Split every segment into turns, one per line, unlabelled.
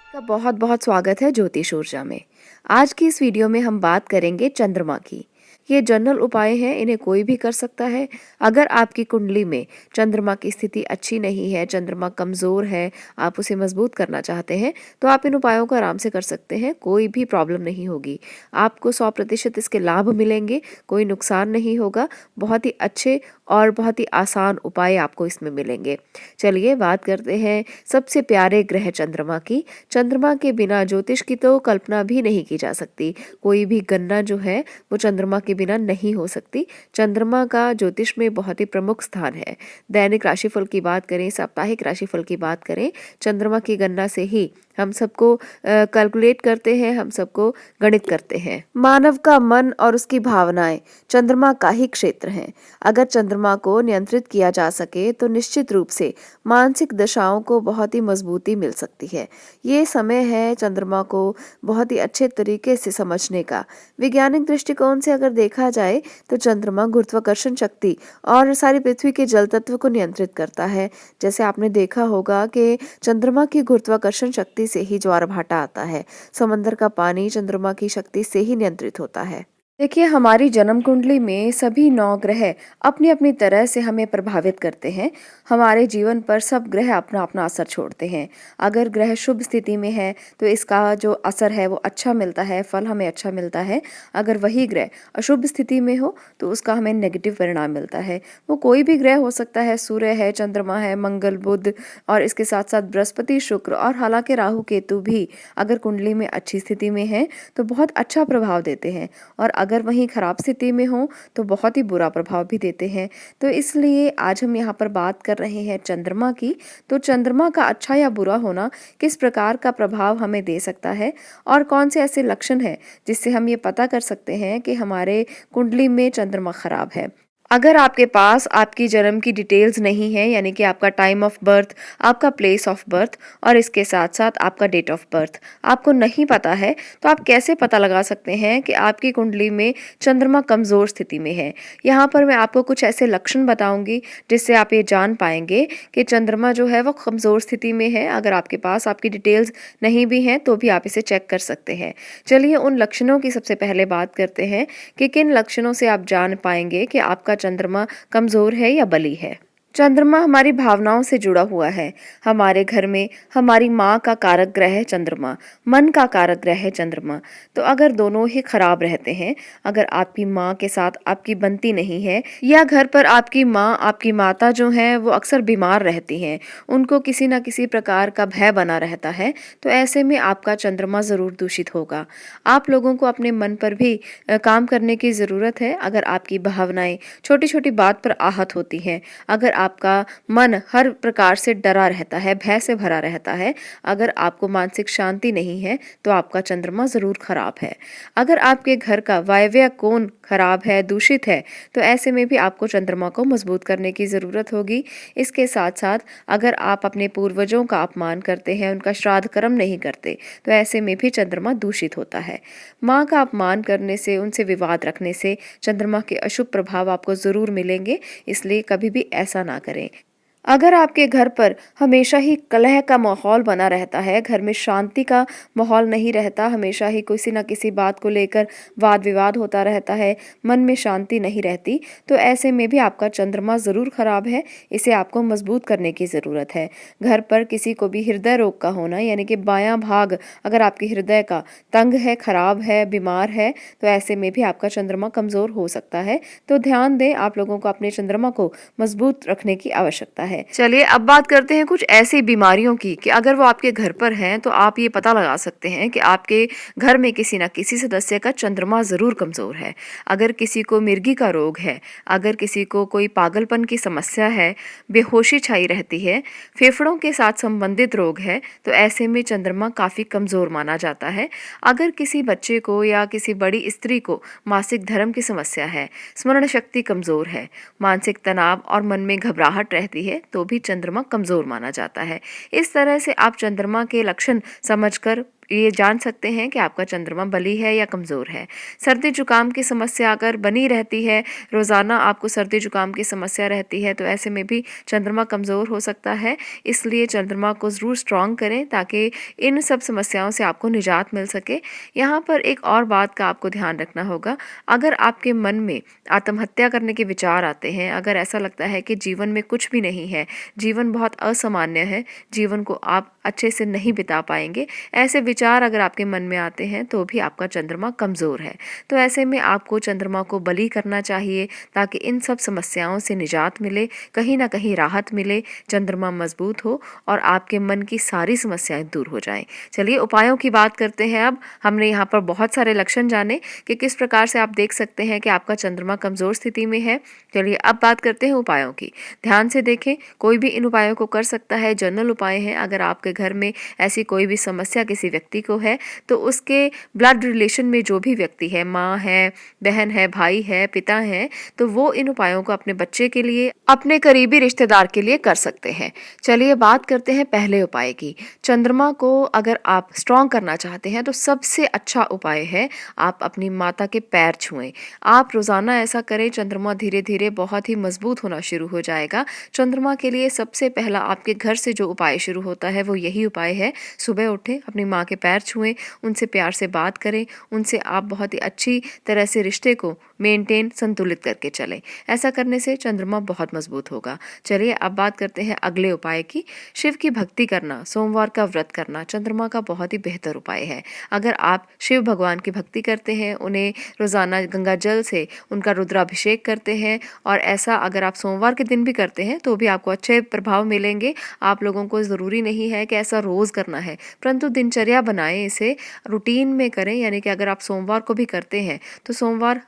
का बहुत बहुत स्वागत है ज्योतिष ऊर्जा में। आज की इस वीडियो में हम बात करेंगे चंद्रमा की। ये जनरल उपाय हैं, इन्हें कोई भी कर सकता है। अगर आपकी कुंडली में चंद्रमा की स्थिति अच्छी नहीं है, चंद्रमा कमजोर है, आप उसे मजबूत करना चाहते हैं, तो आप इन उपायों को आराम से कर सकते हैं। कोई भी प्रॉब्लम नहीं होगी, आपको 100% इसके लाभ मिलेंगे, कोई नुकसान नहीं होगा। बहुत ही अच्छे और बहुत ही आसान उपाय आपको इसमें मिलेंगे। चलिए बात करते हैं सबसे प्यारे ग्रह चंद्रमा की। चंद्रमा के बिना ज्योतिष की तो कल्पना भी नहीं की जा सकती। कोई भी गणना जो है वो चंद्रमा के बिना नहीं हो सकती। चंद्रमा का ज्योतिष में बहुत ही प्रमुख स्थान है। दैनिक राशिफल की बात करें, साप्ताहिक राशिफल की बात करें, चंद्रमा की गणना से ही हम सबको कैलकुलेट करते हैं, हम सबको गणित करते हैं। मानव का मन और उसकी भावनाएं चंद्रमा का ही क्षेत्र हैं। अगर चंद्रमा को नियंत्रित किया जा सके तो निश्चित रूप से मानसिक दशाओं को बहुत ही मजबूती मिल सकती है। ये समय है चंद्रमा को बहुत ही अच्छे तरीके से समझने का। वैज्ञानिक दृष्टिकोण से अगर देखा जाए तो चंद्रमा गुरुत्वाकर्षण शक्ति और सारी पृथ्वी के जल तत्व को नियंत्रित करता है। जैसे आपने देखा होगा कि चंद्रमा की गुरुत्वाकर्षण शक्ति से ही ज्वार भाटा आता है। समंदर का पानी चंद्रमा की शक्ति से ही नियंत्रित होता है। देखिए, हमारी जन्म कुंडली में सभी 9 ग्रह अपनी अपनी तरह से हमें प्रभावित करते हैं। हमारे जीवन पर सब ग्रह अपना अपना असर छोड़ते हैं। अगर ग्रह शुभ स्थिति में है तो इसका जो असर है वो अच्छा मिलता है, फल हमें अच्छा मिलता है। अगर वही ग्रह अशुभ स्थिति में हो तो उसका हमें नेगेटिव परिणाम मिलता है। वो कोई भी ग्रह हो सकता है, सूर्य है, चंद्रमा है, मंगल, बुध और इसके साथ साथ बृहस्पति, शुक्र और हालांकि राहु केतु भी अगर कुंडली में अच्छी स्थिति में है तो बहुत अच्छा प्रभाव देते हैं, और अगर वहीं खराब स्थिति में हो तो बहुत ही बुरा प्रभाव भी देते हैं। तो इसलिए आज हम यहाँ पर बात कर रहे हैं चंद्रमा की। तो चंद्रमा का अच्छा या बुरा होना किस प्रकार का प्रभाव हमें दे सकता है और कौन से ऐसे लक्षण हैं जिससे हम ये पता कर सकते हैं कि हमारे कुंडली में चंद्रमा खराब है। अगर आपके पास आपकी जन्म की डिटेल्स नहीं है, यानी कि आपका टाइम ऑफ बर्थ, आपका प्लेस ऑफ बर्थ और इसके साथ साथ आपका डेट ऑफ बर्थ आपको नहीं पता है, तो आप कैसे पता लगा सकते हैं कि आपकी कुंडली में चंद्रमा कमज़ोर स्थिति में है। यहाँ पर मैं आपको कुछ ऐसे लक्षण बताऊंगी जिससे आप ये जान पाएंगे कि चंद्रमा जो है वो कमज़ोर स्थिति में है। अगर आपके पास आपकी डिटेल्स नहीं भी हैं तो भी आप इसे चेक कर सकते हैं। चलिए उन लक्षणों की सबसे पहले बात करते हैं कि किन लक्षणों से आप जान पाएंगे कि आपका चंद्रमा कमजोर है या बली है। चंद्रमा हमारी भावनाओं से जुड़ा हुआ है। हमारे घर में हमारी माँ का कारक ग्रह है चंद्रमा, मन का कारक ग्रह है चंद्रमा। तो अगर दोनों ही खराब रहते हैं, अगर आपकी माँ के साथ आपकी बनती नहीं है या घर पर आपकी माँ, आपकी माता जो है वो अक्सर बीमार रहती हैं, उनको किसी न किसी प्रकार का भय बना रहता है, तो ऐसे में आपका चंद्रमा जरूर दूषित होगा। आप लोगों को अपने मन पर भी काम करने की जरूरत है। अगर आपकी भावनाएं छोटी छोटी बात पर आहत होती हैं, अगर आपका मन हर प्रकार से डरा रहता है, भय से भरा रहता है, अगर आपको मानसिक शांति नहीं है, तो आपका चंद्रमा जरूर खराब है। अगर आपके घर का वायव्य कोण खराब है, दूषित है, तो ऐसे में भी आपको चंद्रमा को मजबूत करने की जरूरत होगी। इसके साथ साथ अगर आप अपने पूर्वजों का अपमान करते हैं, उनका श्राद्ध कर्म नहीं करते, तो ऐसे में भी चंद्रमा दूषित होता है। माँ का अपमान करने से, उनसे विवाद रखने से चंद्रमा के अशुभ प्रभाव आपको जरूर मिलेंगे, इसलिए कभी भी ऐसा ना करें। अगर आपके घर पर हमेशा ही कलह का माहौल बना रहता है, घर में शांति का माहौल नहीं रहता, हमेशा ही किसी न किसी बात को लेकर वाद विवाद होता रहता है, मन में शांति नहीं रहती, तो ऐसे में भी आपका चंद्रमा ज़रूर खराब है। इसे आपको मजबूत करने की ज़रूरत है। घर पर किसी को भी हृदय रोग का होना, यानी कि बायां भाग अगर आपके हृदय का तंग है, खराब है, बीमार है, तो ऐसे में भी आपका चंद्रमा कमज़ोर हो सकता है। तो ध्यान दें, आप लोगों को अपने चंद्रमा को मजबूत रखने की आवश्यकता है। चलिए अब बात करते हैं कुछ ऐसी बीमारियों की कि अगर वो आपके घर पर हैं तो आप ये पता लगा सकते हैं कि आपके घर में किसी न किसी सदस्य का चंद्रमा जरूर कमजोर है। अगर किसी को मिर्गी का रोग है, अगर किसी को कोई पागलपन की समस्या है, बेहोशी छाई रहती है, फेफड़ों के साथ संबंधित रोग है, तो ऐसे में चंद्रमा काफी कमजोर माना जाता है। अगर किसी बच्चे को या किसी बड़ी स्त्री को मासिक धर्म की समस्या है, स्मरण शक्ति कमजोर है, मानसिक तनाव और मन में घबराहट रहती है, तो भी चंद्रमा कमजोर माना जाता है। इस तरह से आप चंद्रमा के लक्षण समझकर ये जान सकते हैं कि आपका चंद्रमा बली है या कमज़ोर है। सर्दी जुकाम की समस्या अगर बनी रहती है, रोज़ाना आपको सर्दी जुकाम की समस्या रहती है, तो ऐसे में भी चंद्रमा कमज़ोर हो सकता है। इसलिए चंद्रमा को ज़रूर स्ट्रॉन्ग करें ताकि इन सब समस्याओं से आपको निजात मिल सके। यहाँ पर एक और बात का आपको ध्यान रखना होगा, अगर आपके मन में आत्महत्या करने के विचार आते हैं, अगर ऐसा लगता है कि जीवन में कुछ भी नहीं है, जीवन बहुत असामान्य है, जीवन को आप अच्छे से नहीं बिता पाएंगे, ऐसे विचार अगर आपके मन में आते हैं तो भी आपका चंद्रमा कमज़ोर है। तो ऐसे में आपको चंद्रमा को बलि करना चाहिए ताकि इन सब समस्याओं से निजात मिले, कहीं ना कहीं राहत मिले, चंद्रमा मजबूत हो और आपके मन की सारी समस्याएं दूर हो जाएं। चलिए उपायों की बात करते हैं। अब हमने यहाँ पर बहुत सारे लक्षण जाने कि किस प्रकार से आप देख सकते हैं कि आपका चंद्रमा कमज़ोर स्थिति में है। चलिए अब बात करते हैं उपायों की। ध्यान से देखें, कोई भी इन उपायों को कर सकता है, जनरल उपाय हैं। अगर आपके घर में ऐसी कोई भी समस्या किसी व्यक्ति को है तो उसके ब्लड रिलेशन में जो भी व्यक्ति है, माँ है, बहन है, भाई है, पिता है, तो वो इन उपायों को अपने बच्चे के लिए, अपने करीबी रिश्तेदार के लिए कर सकते हैं। चलिए बात करते हैं पहले उपाय की। चंद्रमा को अगर आप स्ट्रॉन्ग करना चाहते हैं तो सबसे अच्छा उपाय है आप अपनी माता के पैर छुएं। आप रोजाना ऐसा करें, चंद्रमा धीरे धीरे बहुत ही मजबूत होना शुरू हो जाएगा। चंद्रमा के लिए सबसे पहला आपके घर से जो उपाय शुरू होता है वो यही उपाय है। सुबह उठें, अपनी माँ के पैर छुएं, उनसे प्यार से बात करें, उनसे आप बहुत ही अच्छी तरह से रिश्ते को मेंटेन, संतुलित करके चलें। ऐसा करने से चंद्रमा बहुत मजबूत होगा। चलिए अब बात करते हैं अगले उपाय की। शिव की भक्ति करना, सोमवार का व्रत करना चंद्रमा का बहुत ही बेहतर उपाय है। अगर आप शिव भगवान की भक्ति करते हैं, उन्हें रोजाना गंगा जल से उनका रुद्राभिषेक करते हैं, और ऐसा अगर आप सोमवार के दिन भी करते हैं तो भी आपको अच्छे प्रभाव मिलेंगे। आप लोगों को ज़रूरी नहीं है कि ऐसा रोज़ करना है, परंतु दिनचर्या बनाएं, इसे रूटीन में करें। यानी कि अगर आप सोमवार को भी करते हैं तो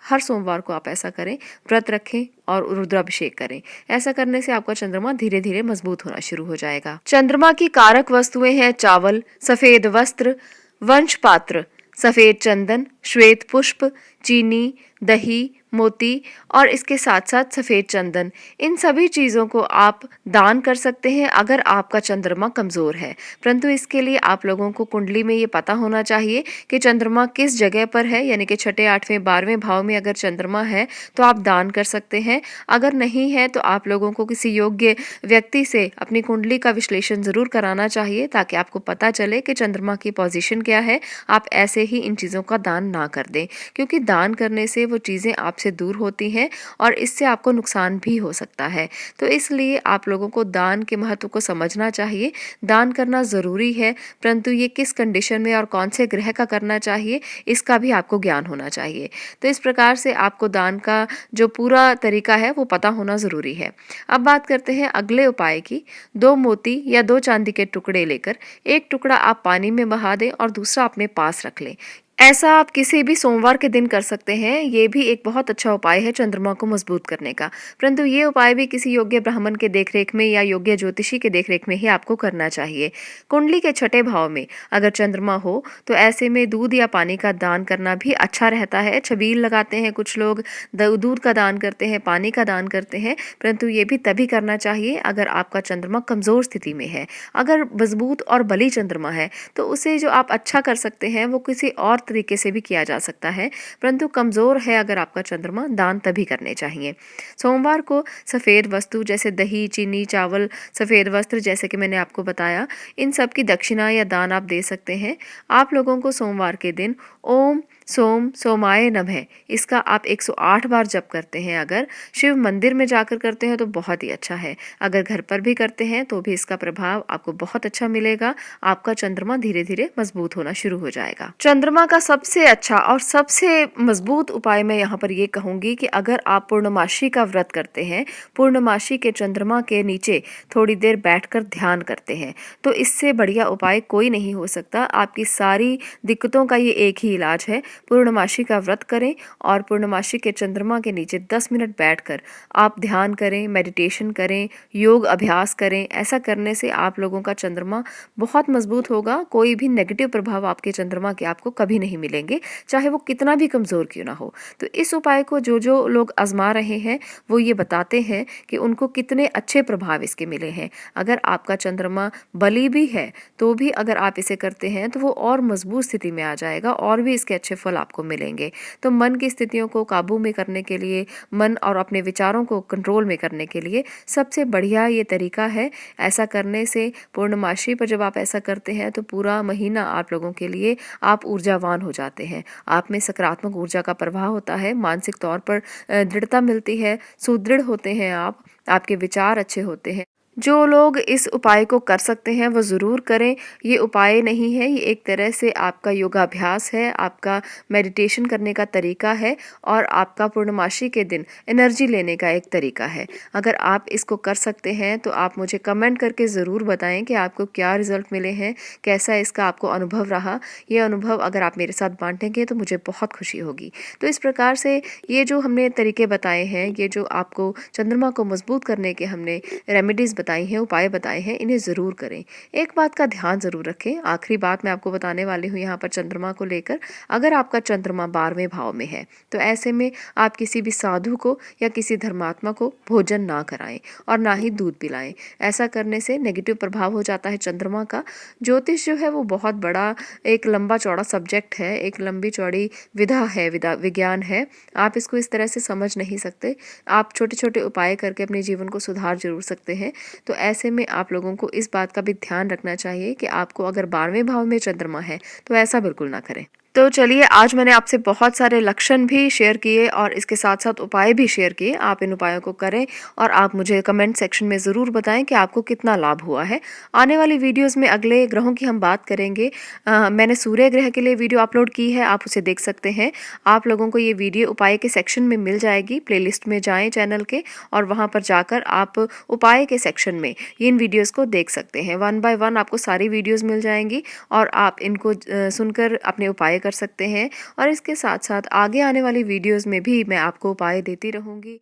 हर सोमवार को आप ऐसा करें, व्रत रखें और रुद्राभिषेक करें। ऐसा करने से आपका चंद्रमा धीरे धीरे मजबूत होना शुरू हो जाएगा। चंद्रमा की कारक वस्तुएं हैं चावल, सफेद वस्त्र, वंश पात्र, सफेद चंदन, श्वेत पुष्प, चीनी, दही, मोती और इसके साथ साथ सफेद चंदन। इन सभी चीज़ों को आप दान कर सकते हैं अगर आपका चंद्रमा कमज़ोर है। परंतु इसके लिए आप लोगों को कुंडली में ये पता होना चाहिए कि चंद्रमा किस जगह पर है, यानी कि छठे, आठवें, 12वें भाव में अगर चंद्रमा है तो आप दान कर सकते हैं। अगर नहीं है तो आप लोगों को किसी योग्य व्यक्ति से अपनी कुंडली का विश्लेषण ज़रूर कराना चाहिए ताकि आपको पता चले कि चंद्रमा की पोजीशन क्या है। आप ऐसे ही इन चीज़ों का दान ना कर दें, क्योंकि दान करने से वो चीज़ें आपसे दूर होती हैं और इससे आपको नुकसान भी हो सकता है। तो इसलिए आप लोगों को दान के महत्व को समझना चाहिए। दान करना ज़रूरी है, परंतु ये किस कंडीशन में और कौन से ग्रह का करना चाहिए इसका भी आपको ज्ञान होना चाहिए। तो इस प्रकार से आपको दान का जो पूरा तरीका है वो पता होना ज़रूरी है। अब बात करते हैं अगले उपाय की। 2 मोती या 2 चांदी के टुकड़े लेकर एक टुकड़ा आप पानी में बहा दें और दूसरा अपने पास रख लें। ऐसा आप किसी भी सोमवार के दिन कर सकते हैं। ये भी एक बहुत अच्छा उपाय है चंद्रमा को मजबूत करने का, परंतु ये उपाय भी किसी योग्य ब्राह्मण के देखरेख में या योग्य ज्योतिषी के देखरेख में ही आपको करना चाहिए। कुंडली के छठे भाव में अगर चंद्रमा हो तो ऐसे में दूध या पानी का दान करना भी अच्छा रहता है। छबील लगाते हैं कुछ लोग, दूध का दान करते हैं, पानी का दान करते हैं, परंतु ये भी तभी करना चाहिए अगर आपका चंद्रमा कमजोर स्थिति में है। अगर मजबूत और बली चंद्रमा है तो उसे जो आप अच्छा कर सकते हैं वो किसी और तरीके से भी किया जा सकता है, परंतु कमजोर है अगर आपका चंद्रमा, दान तभी करने चाहिए। सोमवार को सफेद वस्तु जैसे दही, चीनी, चावल, सफेद वस्त्र जैसे कि मैंने आपको बताया, इन सब की दक्षिणा या दान आप दे सकते हैं। आप लोगों को सोमवार के दिन ओम सोम सोमाय नमः इसका आप 108 बार जप करते हैं। अगर शिव मंदिर में जाकर करते हैं तो बहुत ही अच्छा है। अगर घर पर भी करते हैं तो भी इसका प्रभाव आपको बहुत अच्छा मिलेगा। आपका चंद्रमा धीरे धीरे मजबूत होना शुरू हो जाएगा। चंद्रमा का सबसे अच्छा और सबसे मजबूत उपाय मैं यहाँ पर ये कहूंगी कि अगर आप पूर्णमासी का व्रत करते हैं, पूर्णमासी के चंद्रमा के नीचे थोड़ी देर बैठकर ध्यान करते हैं, तो इससे बढ़िया उपाय कोई नहीं हो सकता। आपकी सारी दिक्कतों का ये एक ही इलाज है। पूर्णमासी का व्रत करें और पूर्णमासी के चंद्रमा के नीचे 10 मिनट बैठकर आप ध्यान करें, मेडिटेशन करें, योग अभ्यास करें। ऐसा करने से आप लोगों का चंद्रमा बहुत मजबूत होगा। कोई भी नेगेटिव प्रभाव आपके चंद्रमा के आपको कभी नहीं मिलेंगे, चाहे वो कितना भी कमजोर क्यों ना हो। तो इस उपाय को जो जो लोग आजमा रहे हैं वो ये बताते हैं कि उनको कितने अच्छे प्रभाव इसके मिले हैं। अगर आपका चंद्रमा बली भी है तो भी अगर आप इसे करते हैं तो वो और मजबूत स्थिति में आ जाएगा और भी इसके अच्छे फल आपको मिलेंगे। तो मन की स्थितियों को काबू में करने के लिए, मन और अपने विचारों को कंट्रोल में करने के लिए सबसे बढ़िया ये तरीका है। ऐसा करने से पूर्णमासी पर जब आप ऐसा करते हैं तो पूरा महीना आप लोगों के लिए आप ऊर्जावान हो जाते हैं। आप में सकारात्मक ऊर्जा का प्रवाह होता है, मानसिक तौर पर दृढ़ता मिलती है, सुदृढ़ होते हैं आप, आपके विचार अच्छे होते हैं। जो लोग इस उपाय को कर सकते हैं वो ज़रूर करें। ये उपाय नहीं है, ये एक तरह से आपका योगाभ्यास है, आपका मेडिटेशन करने का तरीका है और आपका पूर्णमासी के दिन एनर्जी लेने का एक तरीका है। अगर आप इसको कर सकते हैं तो आप मुझे कमेंट करके ज़रूर बताएं कि आपको क्या रिज़ल्ट मिले हैं, कैसा इसका आपको अनुभव रहा। ये अनुभव अगर आप मेरे साथ बांटेंगे तो मुझे बहुत खुशी होगी। तो इस प्रकार से ये जो हमने तरीके बताए हैं, ये जो आपको चंद्रमा को मजबूत करने के हमने रेमेडीज़ बताई हैं, उपाय बताए हैं, इन्हें ज़रूर करें। एक बात का ध्यान ज़रूर रखें, आखिरी बात मैं आपको बताने वाली हूँ यहाँ पर चंद्रमा को लेकर। अगर आपका चंद्रमा 12वें भाव में है तो ऐसे में आप किसी भी साधु को या किसी धर्मात्मा को भोजन ना कराएं और ना ही दूध पिलाएं। ऐसा करने से नेगेटिव प्रभाव हो जाता है चंद्रमा का। ज्योतिष जो है वो बहुत बड़ा एक लंबा चौड़ा सब्जेक्ट है, एक लंबी चौड़ी विधा है, विज्ञान है। आप इसको इस तरह से समझ नहीं सकते। आप छोटे छोटे उपाय करके अपने जीवन को सुधार जरूर सकते हैं। तो ऐसे में आप लोगों को इस बात का भी ध्यान रखना चाहिए कि आपको अगर 12वें भाव में चंद्रमा है तो ऐसा बिल्कुल ना करें। तो चलिए, आज मैंने आपसे बहुत सारे लक्षण भी शेयर किए और इसके साथ साथ उपाय भी शेयर किए। आप इन उपायों को करें और आप मुझे कमेंट सेक्शन में ज़रूर बताएं कि आपको कितना लाभ हुआ है। आने वाली वीडियोस में अगले ग्रहों की हम बात करेंगे। मैंने सूर्य ग्रह के लिए वीडियो अपलोड की है, आप उसे देख सकते हैं। आप लोगों को ये वीडियो उपाय के सेक्शन में मिल जाएगी। प्लेलिस्ट में जाएँ चैनल के और वहाँ पर जाकर आप उपाय के सेक्शन में इन वीडियोज़ को देख सकते हैं। 1 बाय 1 आपको सारी वीडियोज़ मिल जाएंगी और आप इनको सुनकर अपने उपाय कर सकते हैं। और इसके साथ साथ आगे आने वाली वीडियोस में भी मैं आपको उपाय देती रहूंगी।